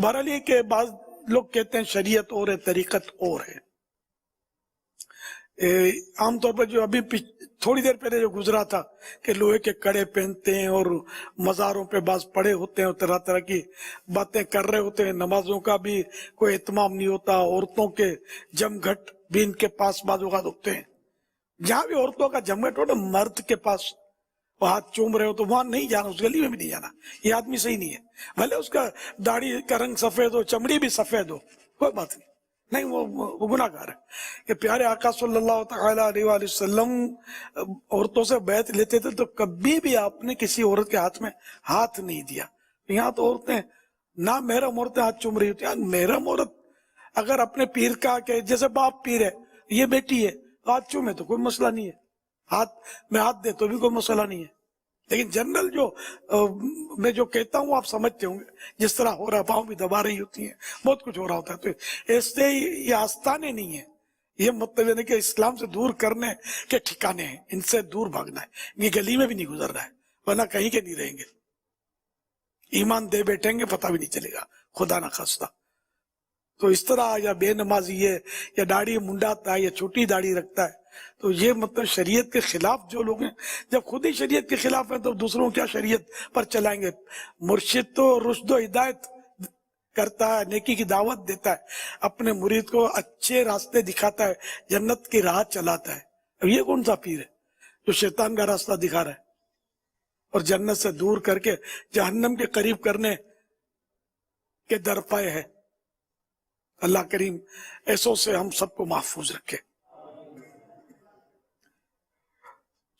تو بہرحال یہ کہ بعض لوگ کہتے ہیں شریعت اور ہے طریقت اور ہے. عام طور پر جو ابھی تھوڑی دیر پہلے جو گزرا تھا کہ لوہے کے کڑے پہنتے ہیں اور مزاروں پہ بعض پڑے ہوتے ہیں اور طرح طرح کی باتیں کر رہے ہوتے ہیں، نمازوں کا بھی کوئی اہتمام نہیں ہوتا، عورتوں کے جمگھٹ بھی ان کے پاس بعض اوقات ہوتے ہیں. جہاں بھی عورتوں کا جمگھٹ ہو نا مرد کے پاس وہ ہاتھ چوم رہے ہو تو وہاں نہیں جانا، اس گلی میں بھی نہیں جانا. یہ آدمی صحیح نہیں ہے، بھلے اس کا داڑھی کا رنگ سفید ہو، چمڑی بھی سفید ہو، کوئی بات نہیں، وہ گناہ گار ہے. کہ پیارے آقا صلی اللہ تعالی علیہ وآلہ وسلم عورتوں سے بیعت لیتے تھے تو کبھی بھی آپ نے کسی عورت کے ہاتھ میں ہاتھ نہیں دیا. یہاں تو عورتیں نہ محرم عورتیں ہاتھ چوم رہی ہوتی ہیں. محرم عورت اگر اپنے پیر کا کہ جیسے باپ پیر ہے، یہ بیٹی ہے، ہاتھ چومے تو کوئی مسئلہ نہیں ہے، ہاتھ میں ہاتھ دے تو بھی کوئی مسئلہ نہیں ہے. لیکن جنرل جو میں جو کہتا ہوں آپ سمجھتے ہوں گے، جس طرح ہو رہا، پاؤں بھی دبا رہی ہوتی ہیں، بہت کچھ ہو رہا ہوتا ہے. تو ایسے یہ آستانے نہیں ہیں. یہ مطلب ہے کہ اسلام سے دور کرنے کے ٹھکانے ہیں، ان سے دور بھاگنا ہے. یہ گلی میں بھی نہیں گزرنا ہے، ورنہ کہیں کے نہیں رہیں گے. ایمان دے بیٹھیں گے پتہ بھی نہیں چلے گا، خدا نہ خواستہ. تو اس طرح یا بے نمازی ہے یا داڑھی منڈاتا ہے یا چھوٹی داڑھی رکھتا ہے، تو یہ مطلب شریعت کے خلاف جو لوگ ہیں. جب خود ہی شریعت کے خلاف ہیں تو دوسروں کیا شریعت پر چلائیں گے. مرشد تو رشد و ہدایت کرتا ہے، نیکی کی دعوت دیتا ہے، اپنے مرید کو اچھے راستے دکھاتا ہے، جنت کی راہ چلاتا ہے. اب یہ کون سا پیر ہے جو شیطان کا راستہ دکھا رہا ہے اور جنت سے دور کر کے جہنم کے قریب کرنے کے درپائے ہے. اللہ کریم ایسوں سے ہم سب کو محفوظ رکھے.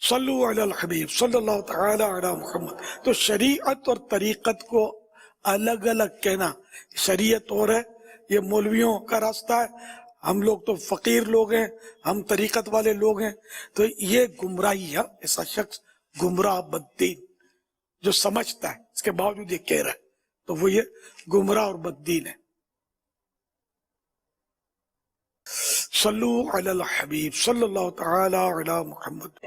صلو علی الحبیب صلی اللہ تعالی علی محمد. تو شریعت اور طریقت کو الگ الگ کہنا، شریعت اور ہے، یہ مولویوں کا راستہ ہے، ہم لوگ تو فقیر لوگ ہیں، ہم طریقت والے لوگ ہیں. تو یہ گمراہی ہے. ایسا شخص گمراہ بددین جو سمجھتا ہے اس کے باوجود یہ کہہ رہا ہے، تو وہ یہ گمراہ اور بددین ہے. صلو علی الحبیب صلی اللہ تعالی علی محمد.